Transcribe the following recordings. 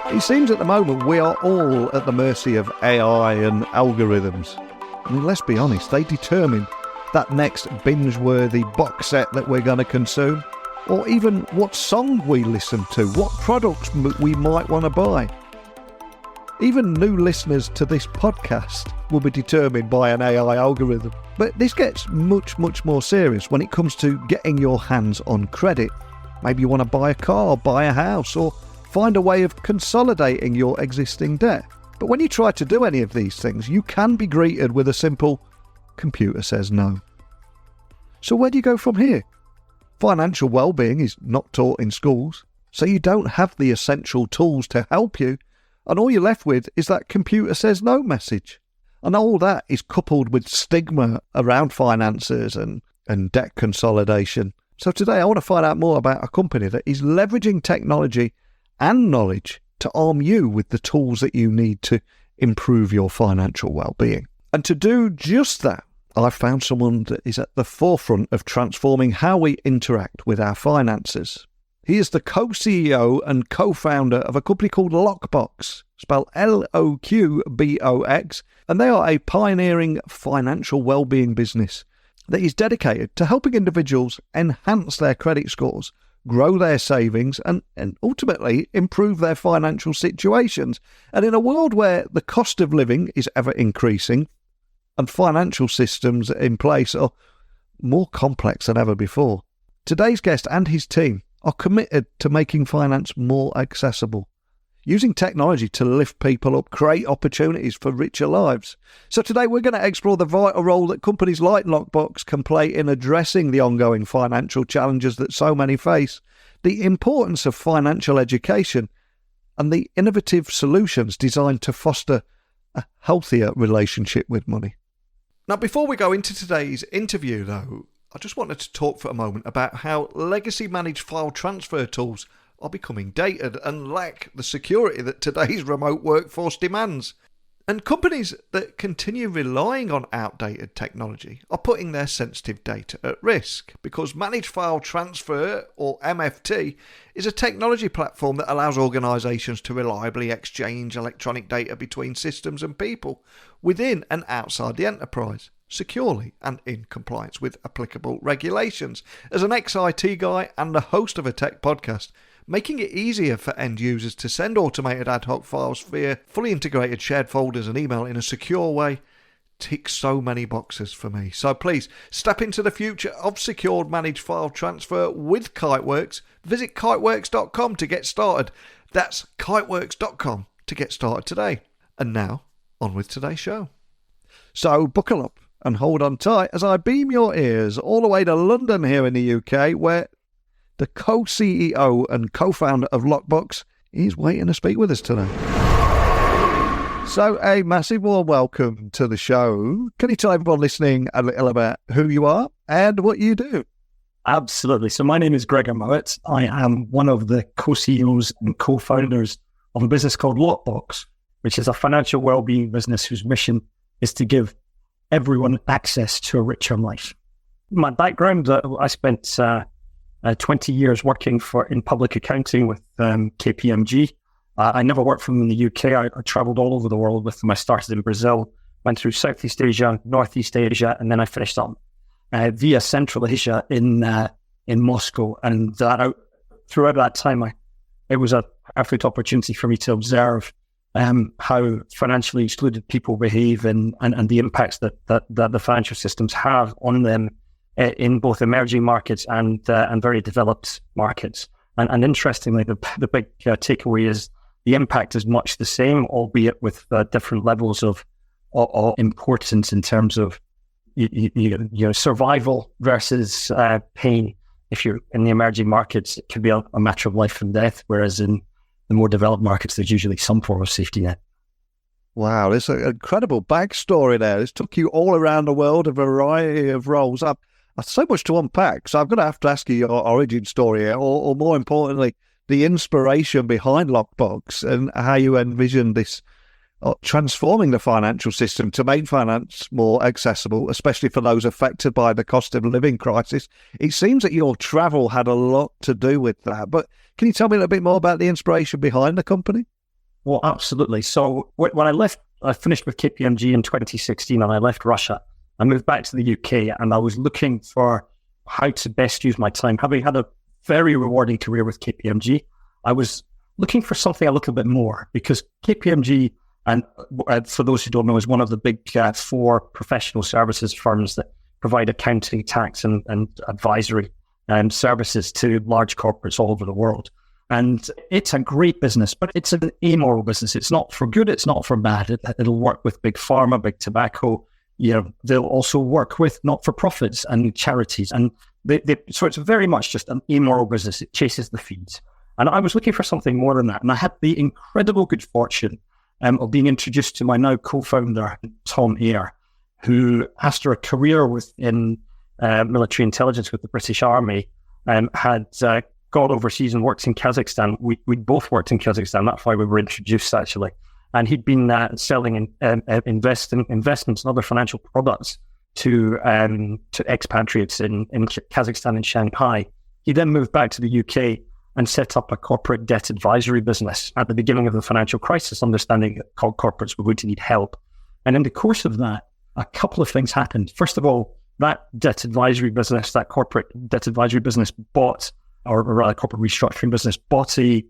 It seems at the moment we are all at the mercy of AI and algorithms. I mean, let's be honest, they determine that next binge-worthy box set that we're going to consume, or even what song we listen to, what products we might want to buy. Even new listeners to this podcast will be determined by an AI algorithm. But this gets much, much more serious when it comes to getting your hands on credit. Maybe you want to buy a car, buy a house, or find a way of consolidating your existing debt. But when you try to do any of these things, you can be greeted with a simple "computer says no." So where do you go from here? Financial well-being is not taught in schools, so you don't have the essential tools to help you, and all you're left with is that "computer says no" message. And all that is coupled with stigma around finances and debt consolidation. So today I want to find out more about a company that is leveraging technology and knowledge to arm you with the tools that you need to improve your financial well-being. And to do just that, I've found someone that is at the forefront of transforming how we interact with our finances. He is the co-CEO and co-founder of a company called Loqbox, spelled Loqbox, and they are a pioneering financial well-being business that is dedicated to helping individuals enhance their credit scores, grow their savings, and ultimately improve their financial situations. And in a world where the cost of living is ever increasing and financial systems in place are more complex than ever before, today's guest and his team are committed to making finance more accessible, using technology to lift people up, create opportunities for richer lives. So today we're going to explore the vital role that companies like Loqbox can play in addressing the ongoing financial challenges that so many face, the importance of financial education, and the innovative solutions designed to foster a healthier relationship with money. Now, before we go into today's interview, though, I just wanted to talk for a moment about how legacy managed file transfer tools are becoming dated and lack the security that today's remote workforce demands. And companies that continue relying on outdated technology are putting their sensitive data at risk, because managed file transfer, or MFT, is a technology platform that allows organisations to reliably exchange electronic data between systems and people within and outside the enterprise, securely and in compliance with applicable regulations. As an ex-IT guy and the host of a tech podcast, making it easier for end users to send automated ad hoc files via fully integrated shared folders and email in a secure way ticks so many boxes for me. So please, step into the future of secured managed file transfer with Kiteworks. Visit kiteworks.com to get started. That's kiteworks.com to get started today. And now, on with today's show. So buckle up and hold on tight as I beam your ears all the way to London here in the UK, where the co-CEO and co-founder of Loqbox is waiting to speak with us today. So a massive warm welcome to the show. Can you tell everyone listening a little about who you are and what you do? Absolutely. So my name is Gregor Mowatt. I am one of the co-CEOs and co-founders of a business called Loqbox, which is a financial well-being business whose mission is to give everyone access to a richer life. My background, I spent 20 years working in public accounting with KPMG. I never worked for them in the UK. I traveled all over the world with them. I started in Brazil, went through Southeast Asia, Northeast Asia, and then I finished up via Central Asia in Moscow. And throughout that time, it was a perfect opportunity for me to observe how financially excluded people behave and the impacts that the financial systems have on them in both emerging markets and very developed markets. And interestingly, the big takeaway is the impact is much the same, albeit with different levels of importance in terms of survival versus pain. If you're in the emerging markets, it can be a matter of life and death, whereas in the more developed markets, there's usually some form of safety net. Wow, there's an incredible backstory there. This took you all around the world, a variety of roles. So much to unpack. So I'm going to have to ask you your origin story, or more importantly, the inspiration behind Loqbox and how you envision this transforming the financial system to make finance more accessible, especially for those affected by the cost of living crisis. It seems that your travel had a lot to do with that. But can you tell me a little bit more about the inspiration behind the company? Well, absolutely. So when I finished with KPMG in 2016 and I left Russia. I moved back to the UK and I was looking for how to best use my time. Having had a very rewarding career with KPMG, I was looking for something a little bit more, because KPMG, and for those who don't know, is one of the big 4 professional services firms that provide accounting, tax and advisory services to large corporates all over the world. And it's a great business, but it's an amoral business. It's not for good, it's not for bad. It'll work with big pharma, big tobacco. They'll also work with not-for-profits and charities. And so it's very much just an amoral business. It chases the feeds. And I was looking for something more than that. And I had the incredible good fortune of being introduced to my now co-founder, Tom Eyre, who, after a career within military intelligence with the British Army, had gone overseas and worked in Kazakhstan. We both worked in Kazakhstan. That's why we were introduced, actually. And he'd been selling investments and other financial products to expatriates in Kazakhstan and Shanghai. He then moved back to the UK and set up a corporate debt advisory business at the beginning of the financial crisis, understanding that corporates were going to need help. And in the course of that, a couple of things happened. First of all, that corporate debt advisory business bought, or rather corporate restructuring business, bought a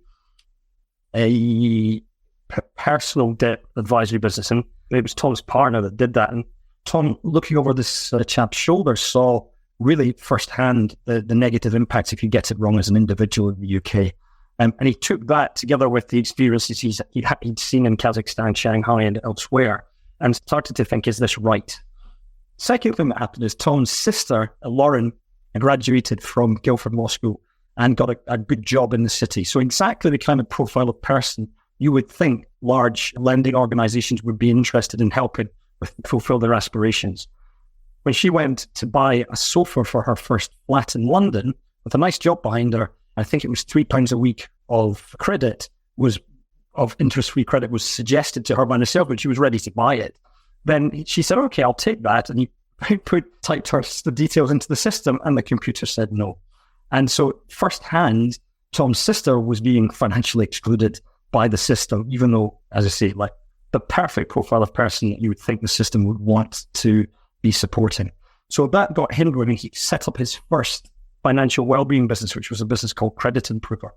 personal debt advisory business. And it was Tom's partner that did that. And Tom, looking over this chap's shoulder, saw really firsthand the negative impacts if you get it wrong as an individual in the UK. And he took that together with the experiences he'd seen in Kazakhstan, Shanghai and elsewhere, and started to think, is this right? Second thing that happened is Tom's sister, Lauren, graduated from Guildford Law School and got a good job in the city. So exactly the kind of profile of person you would think large lending organizations would be interested in helping with fulfill their aspirations. When she went to buy a sofa for her first flat in London, with a nice job behind her, I think it was £3 a week of interest-free credit was suggested to her by the salesman. She was ready to buy it. Then she said, okay, I'll take that. And he typed the details into the system and the computer said no. And so firsthand, Tom's sister was being financially excluded by the system, even though, as I say, like the perfect profile of person that you would think the system would want to be supporting. So that got him going, and he set up his first financial wellbeing business, which was a business called Credit Improver.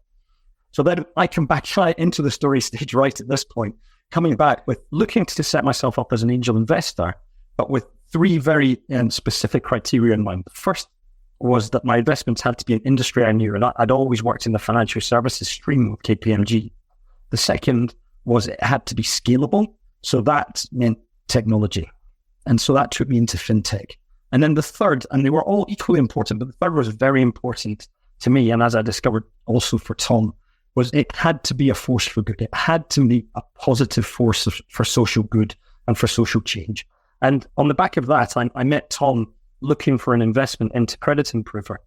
So then I come back into the story stage right at this point, coming back with looking to set myself up as an angel investor, but with 3 very specific criteria in mind. The first was that my investments had to be an industry I knew, and I'd always worked in the financial services stream with KPMG. The second was it had to be scalable. So that meant technology. And so that took me into fintech. And then the third, and they were all equally important, but the third was very important to me, and as I discovered also for Tom, was it had to be a force for good. It had to be a positive force for social good and for social change. And on the back of that, I met Tom looking for an investment into Credit Improver.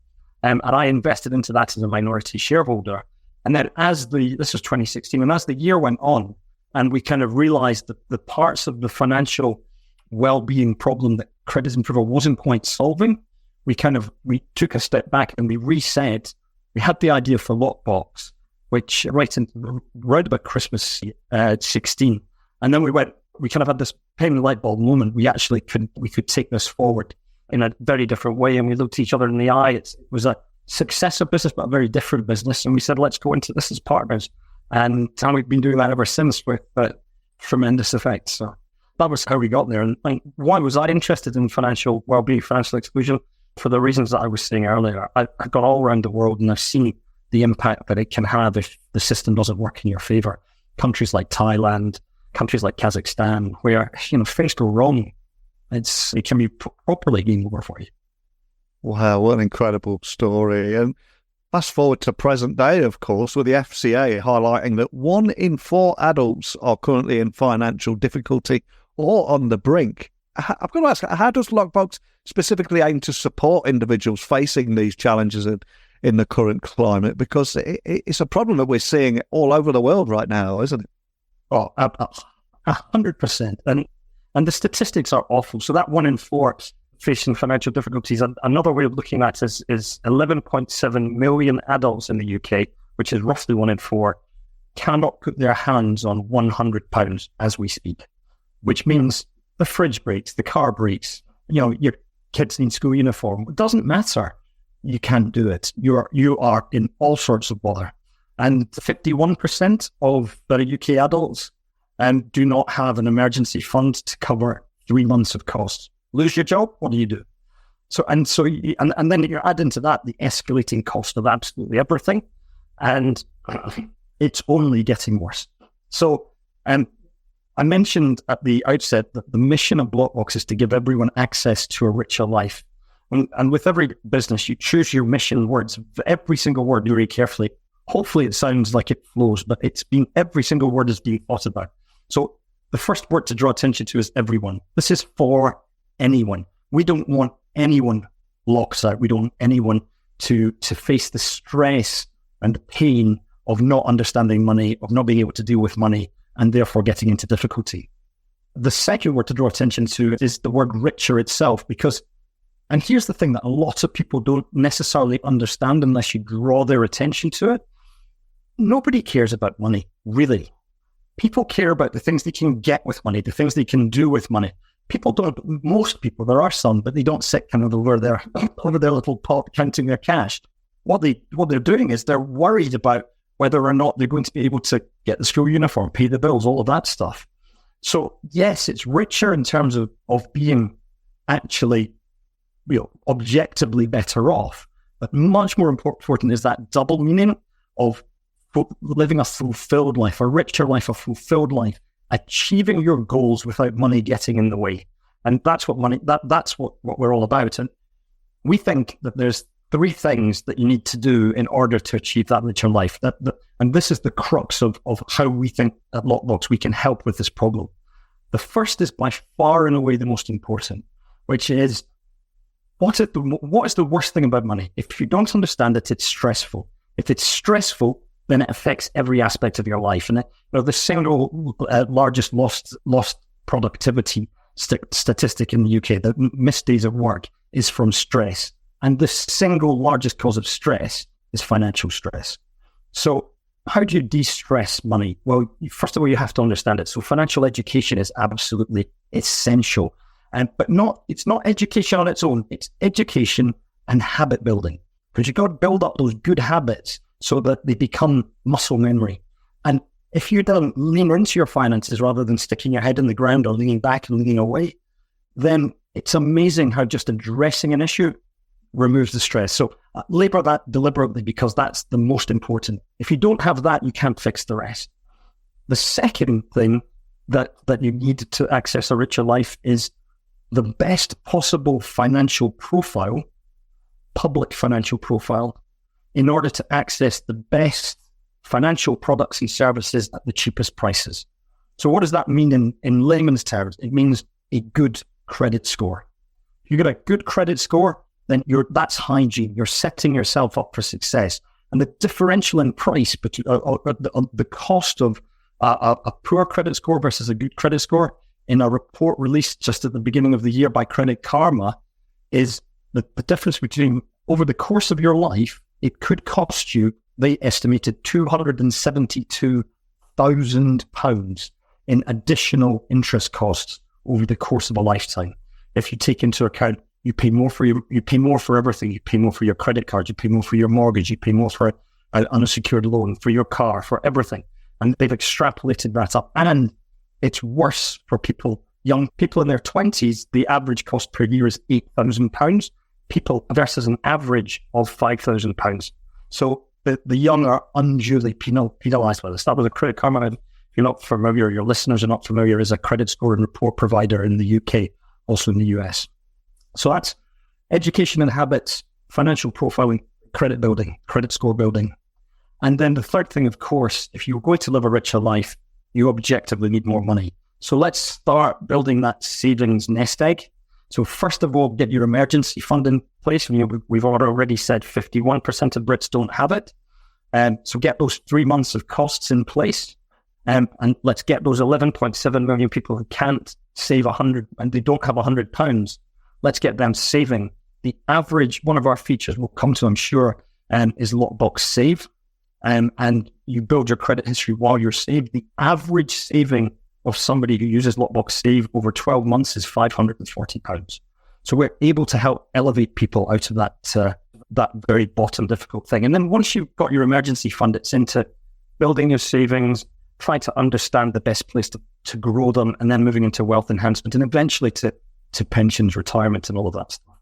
And I invested into that as a minority shareholder. And then this was 2016, and as the year went on, and we kind of realized that the parts of the financial well-being problem that Credit Improver wasn't quite solving, we took a step back and we had the idea for Loqbox, which right about Christmas 16. And then we kind of had this pain in the light bulb moment. We could take this forward in a very different way. And we looked at each other in the eye. It was a successive business, but a very different business. And we said, let's go into this as partners. And we've been doing that ever since with tremendous effect. So that was how we got there. And why was I interested in financial well-being, financial exclusion? For the reasons that I was saying earlier. I've gone all around the world and I've seen the impact that it can have if the system doesn't work in your favor. Countries like Thailand, countries like Kazakhstan, where things go wrong, it can be properly game over for you. Wow, what an incredible story. And fast forward to present day, of course, with the FCA highlighting that 1 in 4 adults are currently in financial difficulty or on the brink. I've got to ask, how does Loqbox specifically aim to support individuals facing these challenges in the current climate? Because it's a problem that we're seeing all over the world right now, isn't it? Oh, 100%. And the statistics are awful. So that 1 in 4 facing financial difficulties, another way of looking at it is 11.7 million adults in the UK, which is roughly 1 in 4, cannot put their hands on £100 as we speak, which means the fridge breaks, the car breaks, your kids need school uniform. It doesn't matter. You can't do it. You are in all sorts of bother. And 51% of the UK adults do not have an emergency fund to cover 3 months of costs. Lose your job, what do you do? And then you add into that the escalating cost of absolutely everything, and it's only getting worse. So I mentioned at the outset that the mission of Loqbox is to give everyone access to a richer life. And with every business, you choose your mission words, every single word very carefully. Hopefully it sounds like it flows, but every single word is being thought about. So the first word to draw attention to is everyone. This is for anyone. We don't want anyone locked out. We don't want anyone to face the stress and the pain of not understanding money, of not being able to deal with money, and therefore getting into difficulty. The second word to draw attention to is the word richer itself, and here's the thing that a lot of people don't necessarily understand unless you draw their attention to it. Nobody cares about money, really. People care about the things they can get with money, the things they can do with money. Most people, there are some, but they don't sit kind of over their little pot counting their cash. What they're doing is they're worried about whether or not they're going to be able to get the school uniform, pay the bills, all of that stuff. So yes, it's richer in terms of being actually, objectively better off. But much more important is that double meaning of living a fulfilled life, a richer life, a fulfilled life, achieving your goals without money getting in the way. And that's what we're all about. And we think that there's 3 things that you need to do in order to achieve that richer life. And this is the crux of how we think at Loqbox we can help with this problem. The first is by far and away the most important, which is what is the worst thing about money? If you don't understand it, it's stressful. If it's stressful, then it affects every aspect of your life. And the single largest lost productivity statistic in the UK, the missed days of work, is from stress. And the single largest cause of stress is financial stress. So how do you de-stress money? Well, first of all, you have to understand it. So financial education is absolutely essential. But it's not education on its own. It's education and habit building. Because you've got to build up those good habits so that they become muscle memory. And if you don't lean into your finances rather than sticking your head in the ground or leaning back and leaning away, then it's amazing how just addressing an issue removes the stress. So labor that deliberately, because that's the most important. If you don't have that, you can't fix the rest. The second thing that you need to access a richer life is the best possible financial profile, public financial profile, in order to access the best financial products and services at the cheapest prices. So what does that mean in layman's terms? It means a good credit score. If you get a good credit score, then that's hygiene. You're setting yourself up for success. And the differential in price between the cost of a poor credit score versus a good credit score in a report released just at the beginning of the year by Credit Karma is the difference between, over the course of your life, it could cost you, they estimated, £272,000 in additional interest costs over the course of a lifetime. If you take into account, you pay more for everything. You pay more for your credit card. You pay more for your mortgage. You pay more for an unsecured loan, for your car, for everything. And they've extrapolated that up. And it's worse for young people in their 20s. The average cost per year is £8,000. People versus an average of £5,000. So the young are unduly penalised by this. That was a Credit Karma. If you're not familiar, your listeners are not familiar, is a credit score and report provider in the UK, also in the US. So that's education and habits, financial profiling, credit building, credit score building. And then the third thing, of course, if you're going to live a richer life, you objectively need more money. So let's start building that savings nest egg. So first of all, get your emergency fund in place. We've already said 51% of Brits don't have it. So get those 3 months of costs in place. And let's get those 11.7 million people who can't save 100 and they don't have £100. Let's get them saving. The average, one of our features we'll come to, I'm sure, is Loqbox Save. and you build your credit history while you're saved. The average saving of somebody who uses Loqbox Save over 12 months is £540. So we're able to help elevate people out of that very bottom difficult thing. And then once you've got your emergency fund, it's into building your savings, trying to understand the best place to grow them, and then moving into wealth enhancement, and eventually to pensions, retirement, and all of that stuff.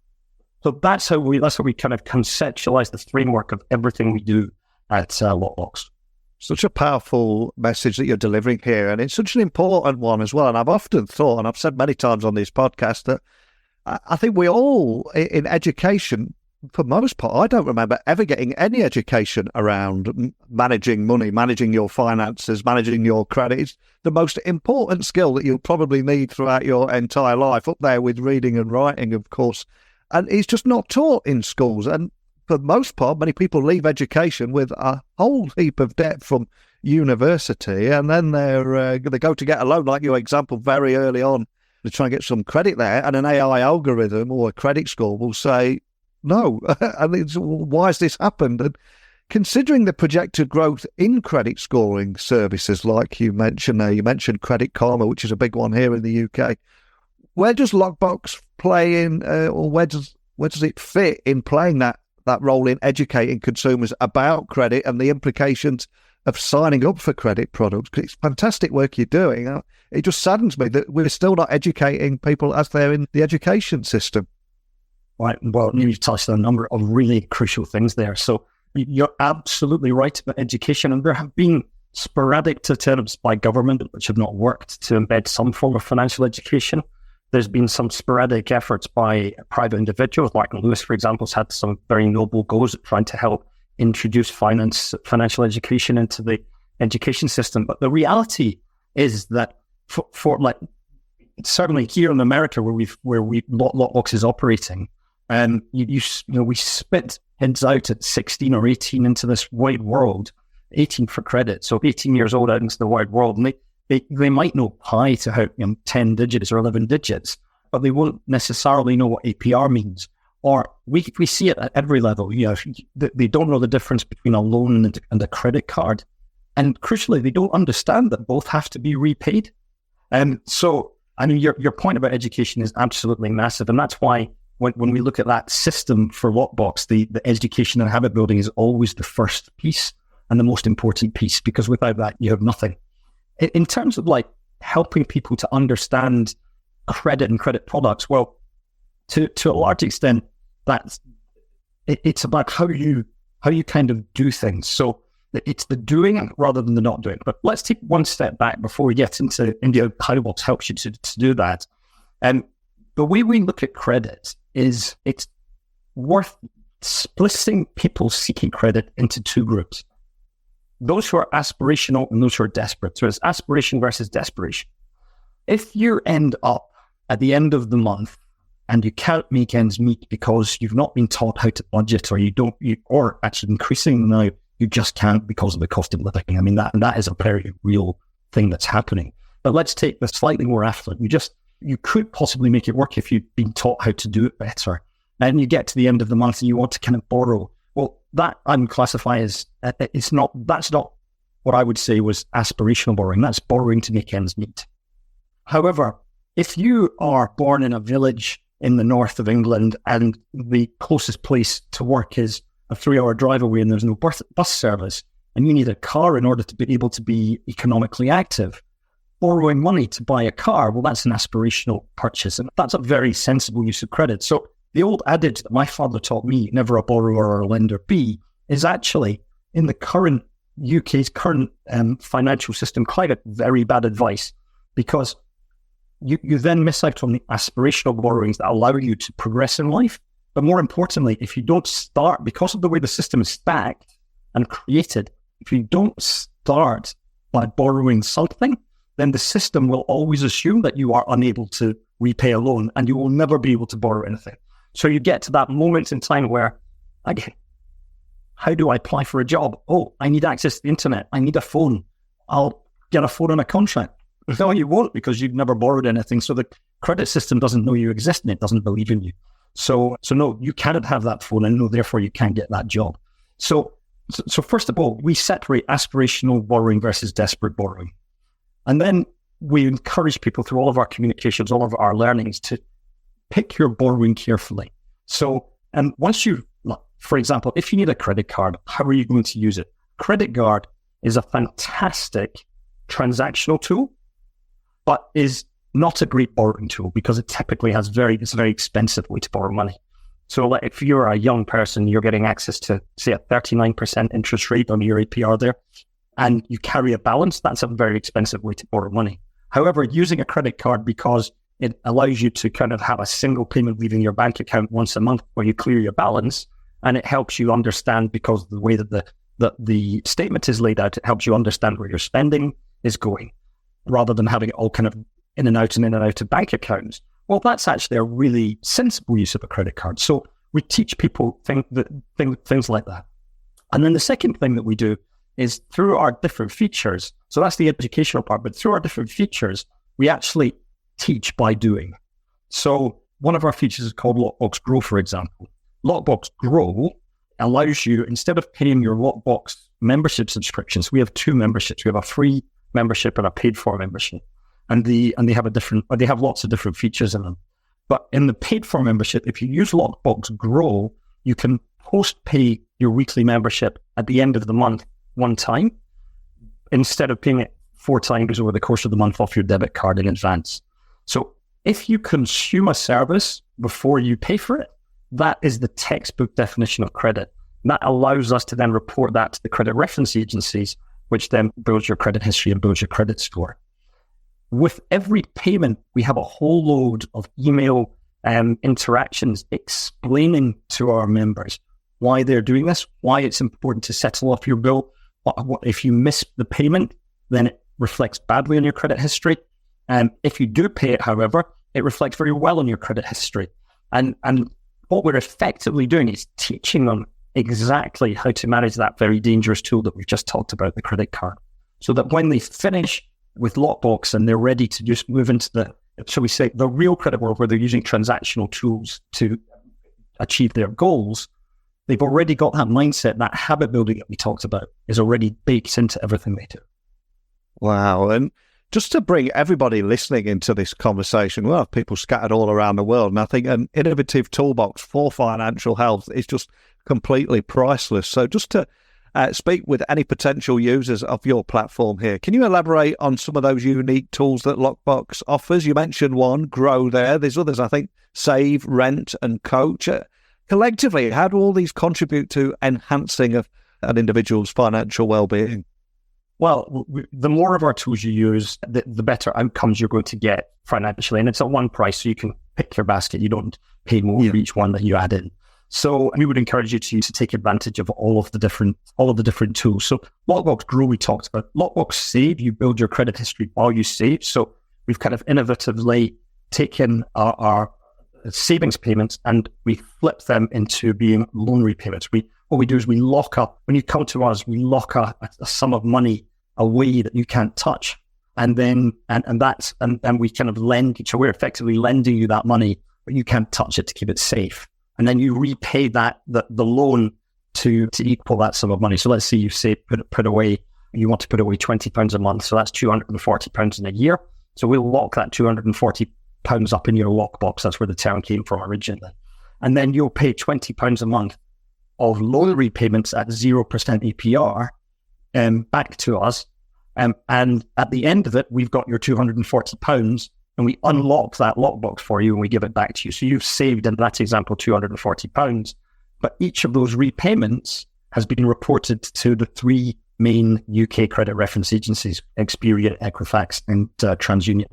So that's how we kind of conceptualize the framework of everything we do at Loqbox. Such a powerful message that you're delivering here, and it's such an important one as well. And I've often thought, and I've said many times on this podcast, that I think we all, in education, for most part, I don't remember ever getting any education around managing money, managing your finances, managing your credit. It's the most important skill that you'll probably need throughout your entire life, up there with reading and writing, of course. And it's just not taught in schools. And for the most part, many people leave education with a whole heap of debt from university, and then they go to get a loan, like your example, very early on, to try and get some credit there, and an AI algorithm or a credit score will say, no. And why has this happened? And considering the projected growth in credit scoring services, like you mentioned there, you mentioned Credit Karma, which is a big one here in the UK. Where does Loqbox play in, or where does it fit in playing that role in educating consumers about credit and the implications of signing up for credit products? Because it's fantastic work you're doing. It just saddens me that we're still not educating people as they're in the education system. Right. Well, you've touched on a number of really crucial things there. So you're absolutely right about education, and there have been sporadic attempts by government which have not worked to embed some form of financial education. There's been some sporadic efforts by private individuals. Like Lewis, for example, has had some very noble goals at trying to help introduce financial education into the education system. But the reality is that for like, certainly here in America, where Loqbox is operating, we spit kids out at 16 or 18 into this wide world, 18 for credit, so 18 years old out into the wide world, and they might know pi to how 10 digits or 11 digits, but they won't necessarily know what APR means. Or we see it at every level. They don't know the difference between a loan and a credit card, and crucially, they don't understand that both have to be repaid. So, I mean, your point about education is absolutely massive, and that's why when we look at that system for Loqbox, the education and habit building is always the first piece and the most important piece, because without that, you have nothing. In terms of like helping people to understand credit and credit products, well, to a large extent, it's about how you kind of do things. So it's the doing rather than the not doing. But let's take one step back before we get into how Loqbox helps you to do that. And the way we look at credit is it's worth splitting people seeking credit into two groups. Those who are aspirational and those who are desperate. So it's aspiration versus desperation. If you end up at the end of the month and you can't make ends meet because you've not been taught how to budget, or actually increasingly now, you just can't because of the cost of living. I mean, that is a very real thing that's happening. But let's take the slightly more affluent. You could possibly make it work if you'd been taught how to do it better. And you get to the end of the month and you want to kind of borrow. Well, that I would classify as, that's not what I would say was aspirational borrowing. That's borrowing to make ends meet. However, if you are born in a village in the north of England and the closest place to work is a 3-hour drive away and there's no bus service, and you need a car in order to be able to be economically active, borrowing money to buy a car, well, that's an aspirational purchase. And that's a very sensible use of credit. So the old adage that my father taught me, never a borrower or a lender be, is actually in the UK's current financial system climate, very bad advice, because you then miss out on the aspirational borrowings that allow you to progress in life. But more importantly, if you don't start, because of the way the system is stacked and created, if you don't start by borrowing something, then the system will always assume that you are unable to repay a loan and you will never be able to borrow anything. So you get to that moment in time where, again, how do I apply for a job? Oh, I need access to the internet. I need a phone. I'll get a phone on a contract. No, you won't, because you've never borrowed anything. So the credit system doesn't know you exist and it doesn't believe in you. So no, you cannot have that phone, and no, therefore you can't get that job. So So first of all, we separate aspirational borrowing versus desperate borrowing. And then we encourage people through all of our communications, all of our learnings, to pick your borrowing carefully. So, and once you, for example, if you need a credit card, how are you going to use it? Credit card is a fantastic transactional tool, but is not a great borrowing tool because it typically has it's a very expensive way to borrow money. So like if you're a young person, you're getting access to, say, a 39% interest rate on your APR there, and you carry a balance, that's a very expensive way to borrow money. However, using a credit card, because it allows you to kind of have a single payment leaving your bank account once a month where you clear your balance, and it helps you understand, because of the way that the statement is laid out, it helps you understand where your spending is going, rather than having it all kind of in and out of bank accounts. Well, that's actually a really sensible use of a credit card. So we teach people things like that. And then the second thing that we do is through our different features. So that's the educational part, but through our different features, we actually teach by doing. So one of our features is called Loqbox Grow, for example. Loqbox Grow allows you, instead of paying your Loqbox membership subscriptions, we have two memberships. We have a free membership and a paid for membership. And they have lots of different features in them. But in the paid for membership, if you use Loqbox Grow, you can post pay your weekly membership at the end of the month one time, instead of paying it 4 times over the course of the month off your debit card in advance. So if you consume a service before you pay for it, that is the textbook definition of credit. And that allows us to then report that to the credit reference agencies, which then builds your credit history and builds your credit score. With every payment, we have a whole load of email interactions explaining to our members why they're doing this, why it's important to settle off your bill. If you miss the payment, then it reflects badly on your credit history. And if you do pay it, however, it reflects very well on your credit history. And what we're effectively doing is teaching them exactly how to manage that very dangerous tool that we've just talked about, the credit card. So that when they finish with Loqbox and they're ready to just move into the, shall we say, the real credit world where they're using transactional tools to achieve their goals, they've already got that mindset, that habit building that we talked about is already baked into everything they do. Wow. And just to bring everybody listening into this conversation, well, people scattered all around the world, and I think an innovative toolbox for financial health is just completely priceless. So just to speak with any potential users of your platform here, can you elaborate on some of those unique tools that Loqbox offers? You mentioned one, Grow there. There's others, I think, Save, Rent, and Coach. Collectively, how do all these contribute to enhancing of an individual's financial well-being? Well, the more of our tools you use, the better outcomes you're going to get financially. And it's at one price, so you can pick your basket. You don't pay more for each one that you add in. So we would encourage you to take advantage of all of the different tools. So Loqbox Grow, we talked about. Loqbox Save, you build your credit history while you save. So we've kind of innovatively taken our savings payments and we flip them into being loan repayments. What we do is we lock up, when you come to us, we lock a sum of money away that you can't touch. And then, and we kind of lend, so we're effectively lending you that money, but you can't touch it to keep it safe. And then you repay the loan to equal that sum of money. So let's say you say you want to put away £20 a month. So that's £240 in a year. So we'll lock that £240 up in your Loqbox. That's where the term came from originally. And then you'll pay £20 a month of loan repayments at 0% APR back to us. And at the end of it, we've got your £240 and we unlock that Loqbox for you and we give it back to you. So you've saved, in that example, £240. But each of those repayments has been reported to the 3 main UK credit reference agencies, Experian, Equifax, and TransUnion.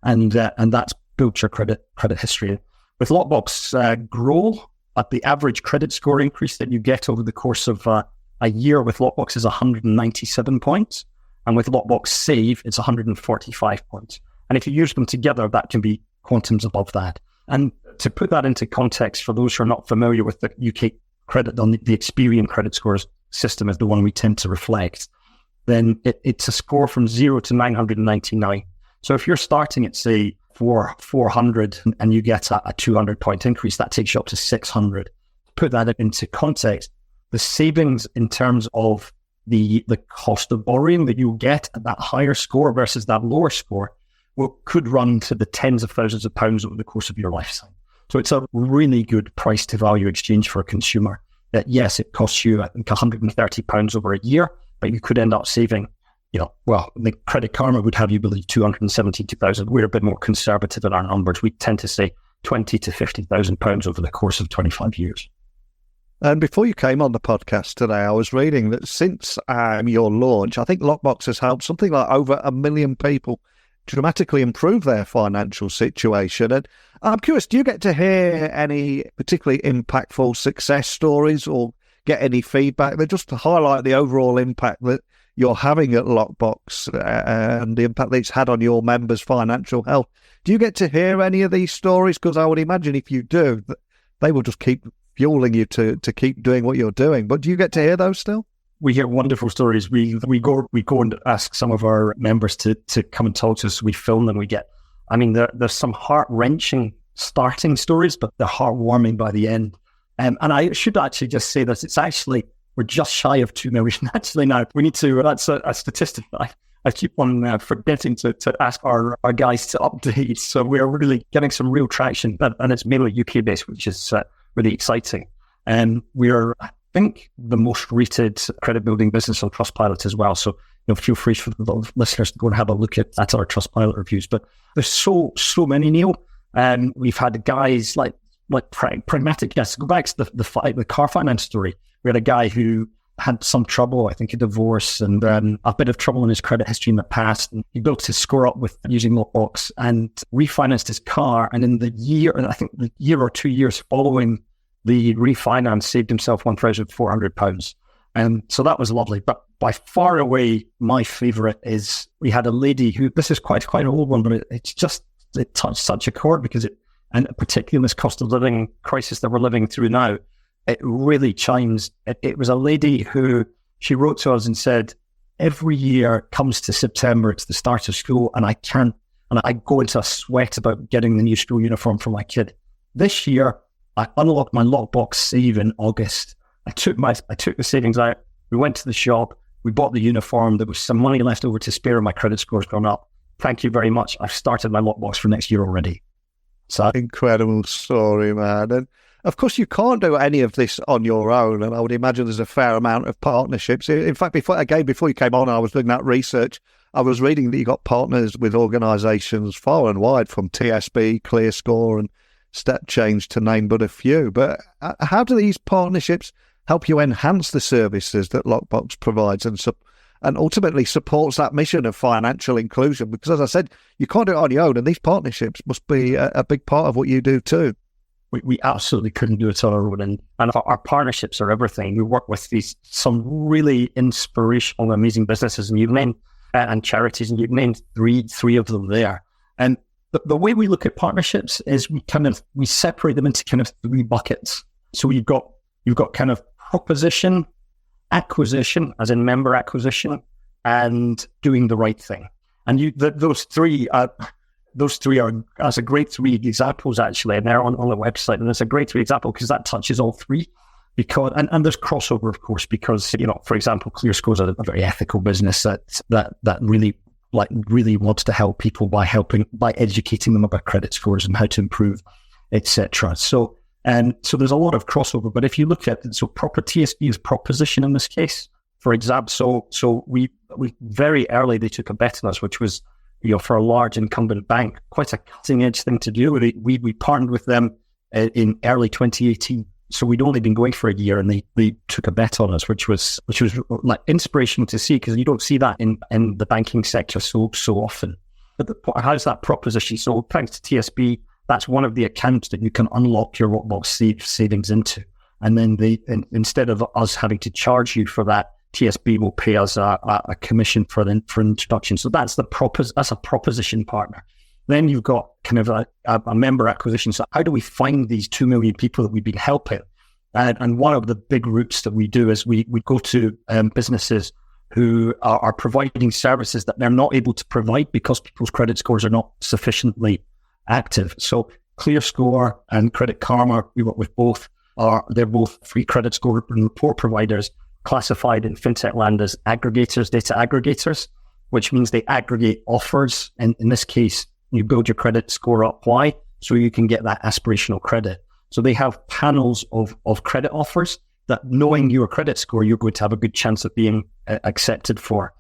And that's built your credit history. With Loqbox Grow, at the average credit score increase that you get over the course of a year with Loqbox is 197 points. And with Loqbox Save, it's 145 points. And if you use them together, that can be quantums above that. And to put that into context, for those who are not familiar with the UK credit, on the Experian credit scores system is the one we tend to reflect, then it's a score from 0 to 999. So if you're starting at, say, 400 and you get a 200 point increase, that takes you up to 600. To put that into context, the savings in terms of the cost of borrowing that you'll get at that higher score versus that lower score could run to the tens of thousands of pounds over the course of your lifetime. So it's a really good price to value exchange for a consumer. That yes, it costs you, I think, £130 over a year, but you could end up saving, the Credit Karma would have you believe 272,000. We're a bit more conservative in our numbers. We tend to say 20 to 50,000 pounds over the course of 25 years. And before you came on the podcast today, I was reading that since your launch, I think Loqbox has helped something like over 1 million people dramatically improve their financial situation. And I'm curious, do you get to hear any particularly impactful success stories or get any feedback that just to highlight the overall impact that you're having at Loqbox and the impact that it's had on your members' financial health? Do you get to hear any of these stories? Because I would imagine if you do, they will just keep fueling you to keep doing what you're doing. But do you get to hear those still? We hear wonderful stories. We go and ask some of our members to come and talk to us. We film them. There's some heart-wrenching starting stories, but they're heartwarming by the end. And I should actually just say that it's actually, we're just shy of 2 million actually now. We need to, that's a statistic that I keep on forgetting to ask our guys to update. So we're really getting some real traction, and it's mainly UK based, which is really exciting. And we're, I think, the most rated credit building business on Trustpilot as well. So feel free for the listeners to go and have a look at our Trustpilot reviews. But there's so many, Neil. And we've had guys like pragmatic. Yes, go back to the car finance story. We had a guy who had some trouble, I think a divorce, and a bit of trouble in his credit history in the past. And he built his score up with using Loqbox and refinanced his car. And in the year or 2 years following the refinance, saved himself £1,400. And so that was lovely. But by far away, my favourite is we had a lady who, this is quite an old one, but it touched such a chord because and particularly in this cost of living crisis that we're living through now, it really chimes. It was a lady who, she wrote to us and said, every year comes to September, it's the start of school, and I go into a sweat about getting the new school uniform for my kid. This year, I unlocked my Loqbox save in August. I took the savings out. We went to the shop. We bought the uniform. There was some money left over to spare. My credit score's gone up. Thank you very much. I've started my Loqbox for next year already. So incredible story, man. And of course, you can't do any of this on your own. And I would imagine there's a fair amount of partnerships. In fact, before you came on, I was doing that research. I was reading that you got partners with organisations far and wide, from TSB, ClearScore, and Step Change, to name but a few. But how do these partnerships help you enhance the services that Loqbox provides and ultimately supports that mission of financial inclusion? Because as I said, you can't do it on your own, and these partnerships must be a big part of what you do too. We absolutely couldn't do it on our own, and our partnerships are everything. We work with some really inspirational, amazing businesses, and you've named and charities, and you've named three of them there. And the way we look at partnerships is we separate them into kind of 3 buckets. So you've got kind of proposition, acquisition, as in member acquisition, and doing the right thing. And those three are as a great 3 examples actually, and they're on the website. And it's a great 3 example because that touches all 3. Because and there's crossover, of course, because for example, ClearScore is a very ethical business that really wants to help people by educating them about credit scores and how to improve, etc. So there's a lot of crossover. But if you look at it, so proper TSB is proposition in this case, for example. So we very early they took a bet on us, which was for a large incumbent bank, quite a cutting edge thing to do. We partnered with them in early 2018. So we'd only been going for a year, and they took a bet on us, which was like inspirational to see, because you don't see that in the banking sector so often. But how's that proposition? So thanks to TSB, that's one of the accounts that you can unlock your Loqbox savings into. And then instead of us having to charge you for that, TSB will pay us a commission for introduction. So that's that's a proposition partner. Then you've got kind of a member acquisition. So how do we find these 2 million people that we've been helping? And one of the big routes that we do is we go to businesses who are providing services that they're not able to provide because people's credit scores are not sufficiently active. So ClearScore and Credit Karma, we work with both. they're both free credit score and report providers classified in fintech land as aggregators, data aggregators, which means they aggregate offers. And in this case, you build your credit score up. Why? So you can get that aspirational credit. So they have panels of credit offers that, knowing your credit score, you're going to have a good chance of being accepted for.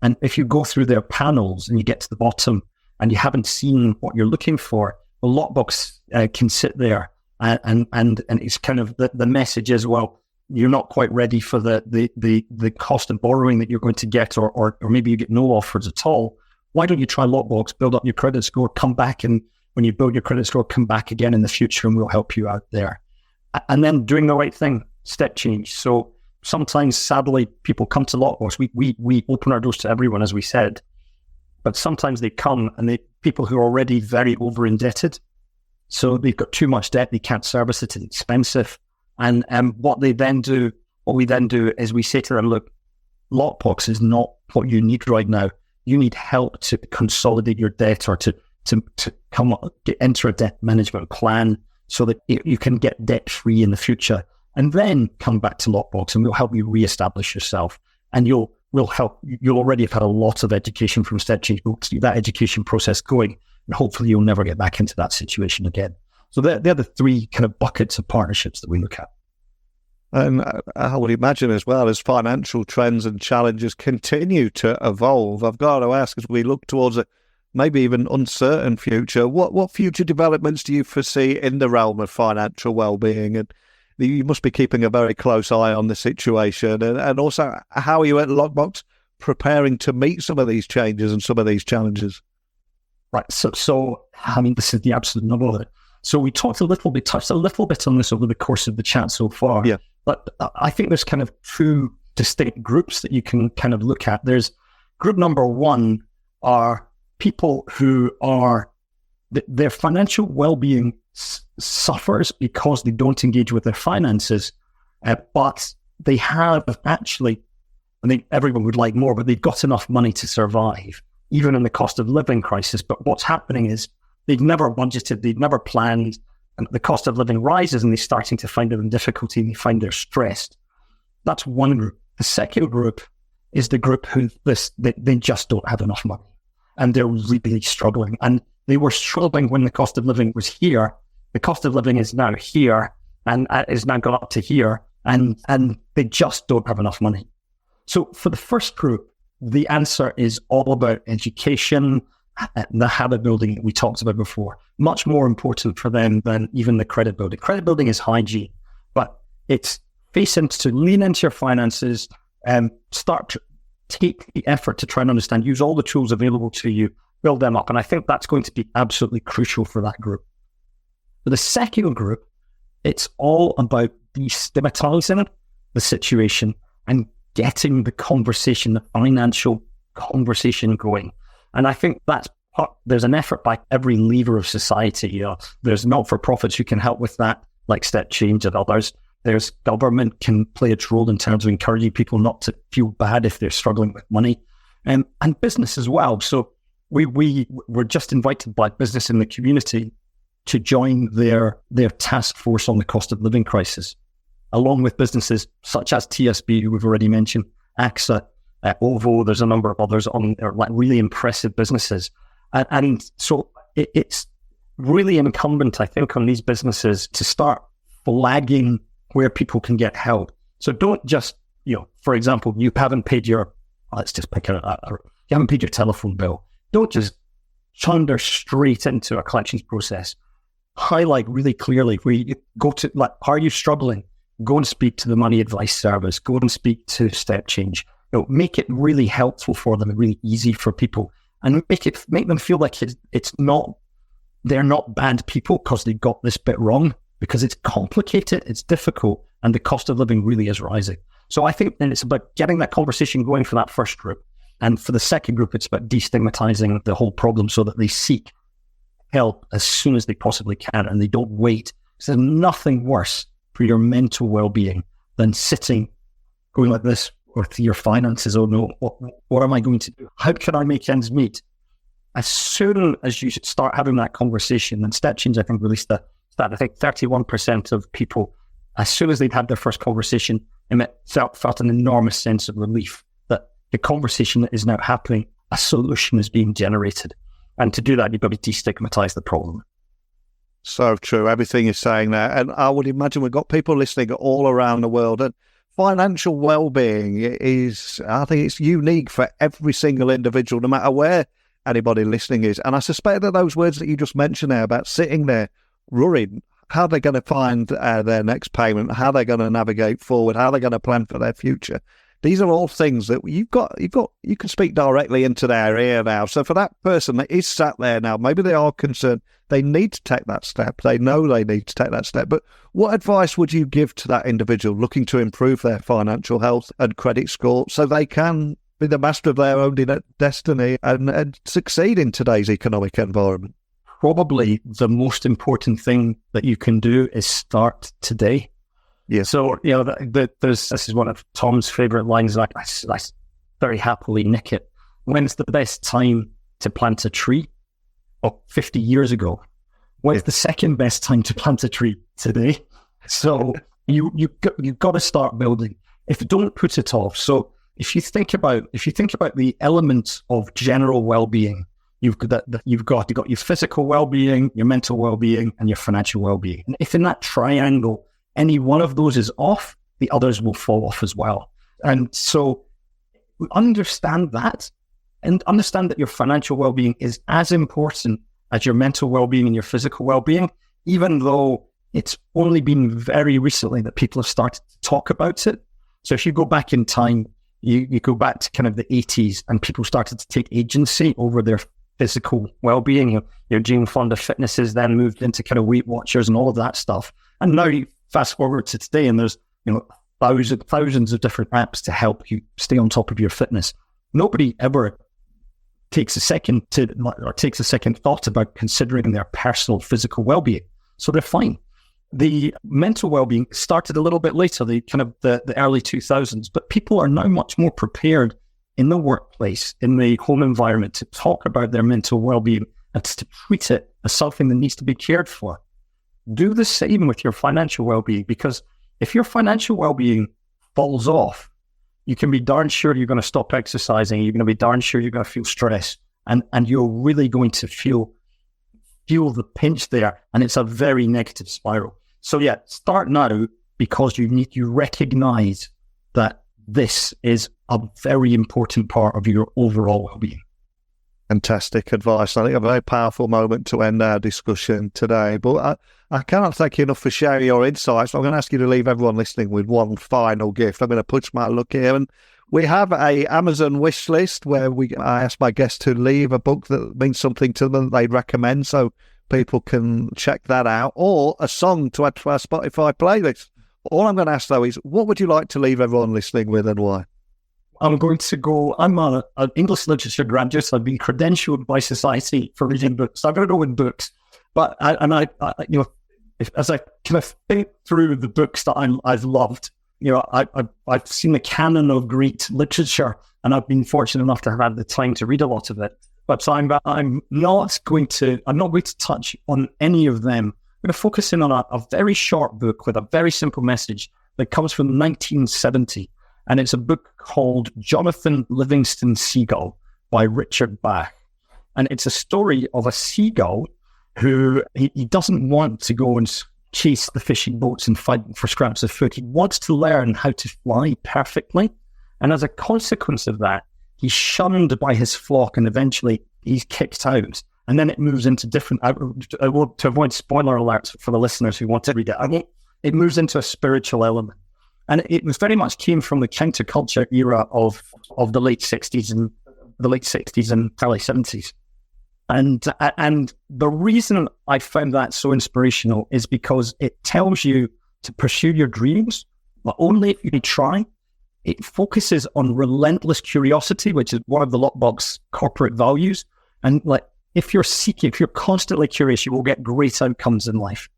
And if you go through their panels and you get to the bottom and you haven't seen what you're looking for, the Loqbox can sit there and it's kind of the message is, well, you're not quite ready for the cost of borrowing that you're going to get, or maybe you get no offers at all. Why don't you try Loqbox, build up your credit score, come back, and when you build your credit score, come back again in the future and we'll help you out there. And then doing the right thing, step change. So sometimes, sadly, people come to Loqbox. We open our doors to everyone, as we said, but sometimes they come and people who are already very over indebted. So they've got too much debt, they can't service it, it's expensive. And what we then do is we say to them, look, Loqbox is not what you need right now. You need help to consolidate your debt, or to enter a debt management plan so that you can get debt free in the future. And then come back to Loqbox and we'll help you reestablish yourself. And you'll already have had a lot of education from Step Change. We'll keep that education process going, and hopefully you'll never get back into that situation again. So they're the three kind of buckets of partnerships that we look at. And I would imagine as well, as financial trends and challenges continue to evolve, I've got to ask, as we look towards a maybe even uncertain future, what future developments do you foresee in the realm of financial well-being? And you must be keeping a very close eye on the situation. And also, how are you at Loqbox preparing to meet some of these changes and some of these challenges? Right. So I mean, this is the absolute nubble of it. So we touched a little bit on this over the course of the chat so far. Yeah. But I think there's kind of two distinct groups that you can kind of look at. There's group number one are people who are, their financial well-being suffers because they don't engage with their finances, but they have actually, I think everyone would like more, but they've got enough money to survive, even in the cost of living crisis. But what's happening is they've never budgeted, they've never planned, and the cost of living rises and they're starting to find it in difficulty and they find they're stressed. That's one group. The second group is the group who they just don't have enough money and they're really struggling. And they were struggling when the cost of living was here. The cost of living is now here and is now gone up to here, and they just don't have enough money. So for the first group, the answer is all about education, the habit building that we talked about before. Much more important for them than even the credit building. Credit building is hygiene, but it's lean into your finances and start to take the effort to try and understand, use all the tools available to you, build them up. And I think that's going to be absolutely crucial for that group. For the second group, it's all about destigmatizing the situation and getting the conversation, the financial conversation going. And I think there's an effort by every lever of society. There's not-for-profits who can help with that, like Step Change and others. There's government can play its role in terms of encouraging people not to feel bad if they're struggling with money, and business as well. So we were just invited by business in the community to join their task force on the cost of living crisis, along with businesses such as TSB, who we've already mentioned, AXA, OVO. There's a number of others on there, like really impressive businesses. And so it's really incumbent, I think, on these businesses to start flagging where people can get help. So don't just, for example, you haven't paid your, let's just pick you haven't paid your telephone bill. Don't just chunder straight into a collections process. Highlight really clearly where you go to, like, are you struggling? Go and speak to the money advice service. Go and speak to Step Change. Make it really helpful for them and really easy for people, and make them feel like they're not bad people because they got this bit wrong, because it's complicated, it's difficult, and the cost of living really is rising. So I think then it's about getting that conversation going for that first group. And for the second group, it's about destigmatizing the whole problem so that they seek help as soon as they possibly can and they don't wait. So there's nothing worse for your mental well-being than sitting, going like this with your finances. Oh no, what am I going to do? How can I make ends meet? As soon as you start having that conversation, and Step Change, I think, released that I think 31% of people as soon as they'd had their first conversation, it felt an enormous sense of relief that the conversation that is now happening, a solution is being generated. And to do that, you've got to destigmatize the problem. So true. Everything you're saying there. And I would imagine we've got people listening all around the world. And financial well-being is, I think it's unique for every single individual, no matter where anybody listening is. And I suspect that those words that you just mentioned there about sitting there worried, how they're going to find their next payment, how they're going to navigate forward, how they're going to plan for their future. These are all things that you can speak directly into their ear now. So for that person that is sat there now, maybe they are concerned, they need to take that step. They know they need to take that step. But what advice would you give to that individual looking to improve their financial health and credit score so they can be the master of their own destiny and succeed in today's economic environment? Probably the most important thing that you can do is start today. Yeah. So, this is one of Tom's favorite lines. I very happily nick it. When's the best time to plant a tree? Oh, 50 years ago. When's the second best time to plant a tree? Today. So you've got to start building. If you don't put it off. So if you think about the elements of general well-being, you've got your physical well-being, your mental well-being, and your financial well-being. And if in that triangle any one of those is off, the others will fall off as well. And so understand that, and understand that your financial well-being is as important as your mental well-being and your physical well-being, even though it's only been very recently that people have started to talk about it. So if you go back in time, you go back to kind of the 80s, and people started to take agency over their physical well-being. Jane Fonda Fitnesses then moved into kind of Weight Watchers and all of that stuff. And now you fast forward to today, and there's thousands of different apps to help you stay on top of your fitness. Nobody ever takes a second thought about considering their personal physical well-being, so they're fine. The mental well-being started a little bit later, the early 2000s, but people are now much more prepared in the workplace, in the home environment, to talk about their mental well-being and to treat it as something that needs to be cared for. Do the same with your financial well-being, because if your financial well-being falls off, you can be darn sure you're going to stop exercising. You're going to be darn sure you're going to feel stress, and you're really going to feel the pinch there, and it's a very negative spiral. So yeah, start now, because you recognize that this is a very important part of your overall well-being. Fantastic advice. I think a very powerful moment to end our discussion today. But I cannot thank you enough for sharing your insights. I'm going to ask you to leave everyone listening with one final gift. I'm going to push my luck here. And we have a Amazon wish list where I ask my guests to leave a book that means something to them that they'd recommend, so people can check that out, or a song to add to our Spotify playlist. All I'm going to ask, though, is what would you like to leave everyone listening with, and why? I'm an English literature graduate, so I've been credentialed by society for reading books. So I'm going to go with books. But as I kind of think through the books that I've loved, I've seen the canon of great literature, and I've been fortunate enough to have had the time to read a lot of it. But so I'm not going to touch on any of them. I'm going to focus in on a very short book with a very simple message that comes from 1970. And it's a book called Jonathan Livingston Seagull by Richard Bach. And it's a story of a seagull who he doesn't want to go and chase the fishing boats and fight for scraps of food. He wants to learn how to fly perfectly. And as a consequence of that, he's shunned by his flock, and eventually he's kicked out. And then it moves into different, to avoid spoiler alerts for the listeners who want to read it, it moves into a spiritual element. And it was very much came from the counterculture era of the late 60s and early 70s. And the reason I found that so inspirational is because it tells you to pursue your dreams, but only if you try. It focuses on relentless curiosity, which is one of the Loqbox corporate values. And if you're constantly curious, you will get great outcomes in life.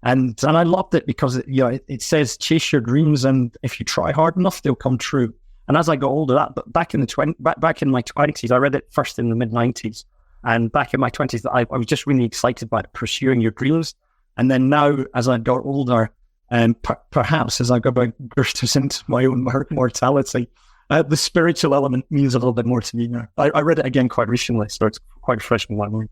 And I loved it because it says chase your dreams, and if you try hard enough, they'll come true. And as I got older, back in my 20s, I read it first in the mid-90s, and back in my 20s, I was just really excited about pursuing your dreams. And then now, as I got older, And perhaps as I go about drift into my own mortality, the spiritual element means a little bit more to me now. I read it again quite recently, so it's quite fresh in my mind.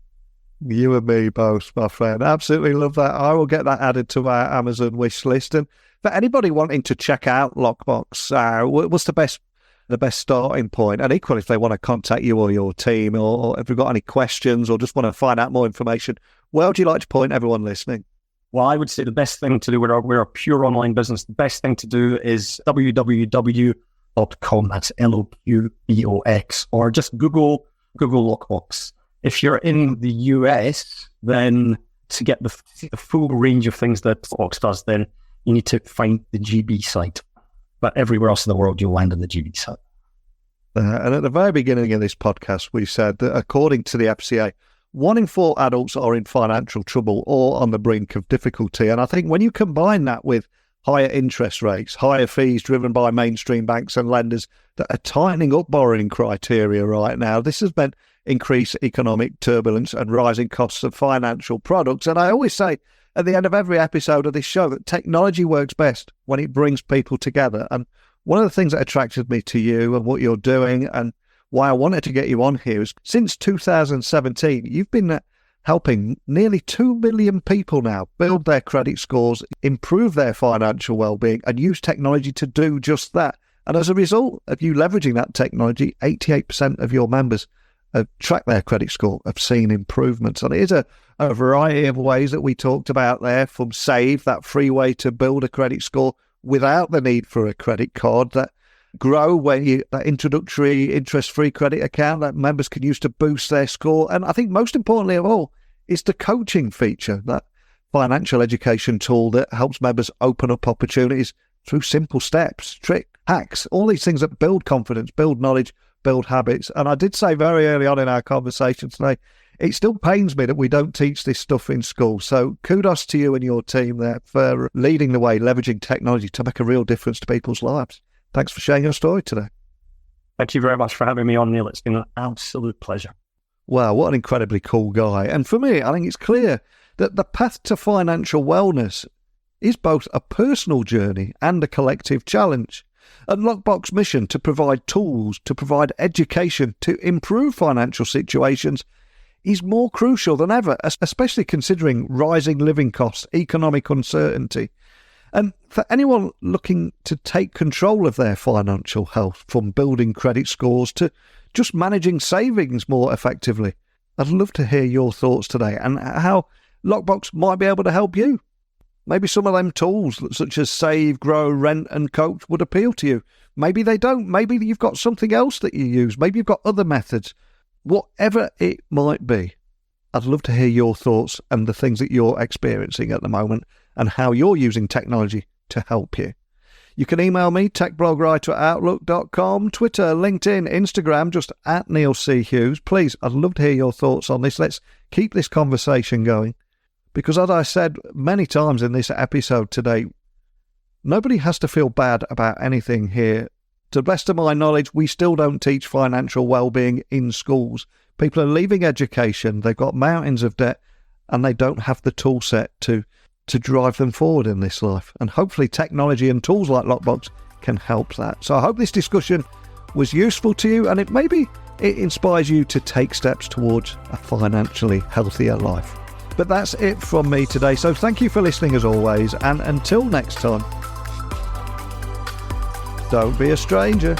You and me both, my friend. Absolutely love that. I will get that added to our Amazon wish list. And for anybody wanting to check out Loqbox, what's the best starting point? And equally, if they want to contact you or your team, or if you've got any questions or just want to find out more information, where would you like to point everyone listening? Well, I would say the best thing to do, we're a pure online business. The best thing to do is www.loqbox, that's Loqbox, or just Google Loqbox. If you're in the US, then to get the full range of things that Loqbox does, then you need to find the GB site. But everywhere else in the world, you'll land on the GB site. And at the very beginning of this podcast, we said that according to the FCA, 1 in 4 adults are in financial trouble or on the brink of difficulty. And I think when you combine that with higher interest rates, higher fees driven by mainstream banks and lenders that are tightening up borrowing criteria right now, this has meant increased economic turbulence and rising costs of financial products. And I always say at the end of every episode of this show that technology works best when it brings people together. And one of the things that attracted me to you and what you're doing and why I wanted to get you on here is since 2017, you've been helping nearly 2 million people now build their credit scores, improve their financial well-being, and use technology to do just that. And as a result of you leveraging that technology, 88% of your members have tracked their credit score, have seen improvements. And it is a variety of ways that we talked about there, from Save, that free way to build a credit score without the need for a credit card, that Grow, that introductory interest-free credit account that members can use to boost their score. And I think most importantly of all is the coaching feature, that financial education tool that helps members open up opportunities through simple steps, trick, hacks, all these things that build confidence, build knowledge, build habits. And I did say very early on in our conversation today, it still pains me that we don't teach this stuff in school. So kudos to you and your team there for leading the way, leveraging technology to make a real difference to people's lives. Thanks for sharing your story today. Thank you very much for having me on, Neil. It's been an absolute pleasure. Wow, what an incredibly cool guy. And for me, I think it's clear that the path to financial wellness is both a personal journey and a collective challenge. And Loqbox's mission to provide tools, to provide education, to improve financial situations is more crucial than ever, especially considering rising living costs, economic uncertainty. And for anyone looking to take control of their financial health, from building credit scores to just managing savings more effectively, I'd love to hear your thoughts today and how Loqbox might be able to help you. Maybe some of them tools such as Save, Grow, Rent and Coach would appeal to you. Maybe they don't. Maybe you've got something else that you use. Maybe you've got other methods. Whatever it might be, I'd love to hear your thoughts and the things that you're experiencing at the moment and how you're using technology to help you. You can email me, techblogwriter@outlook.com, Twitter, LinkedIn, Instagram, just @NeilC.Hughes. Please, I'd love to hear your thoughts on this. Let's keep this conversation going. Because as I said many times in this episode today, nobody has to feel bad about anything here. To the best of my knowledge, we still don't teach financial well-being in schools. People are leaving education, they've got mountains of debt, and they don't have the tool set to drive them forward in this life. And hopefully technology and tools like Loqbox can help that. So I hope this discussion was useful to you, and it inspires you to take steps towards a financially healthier life. But that's it from me today. So thank you for listening as always, and until next time, don't be a stranger.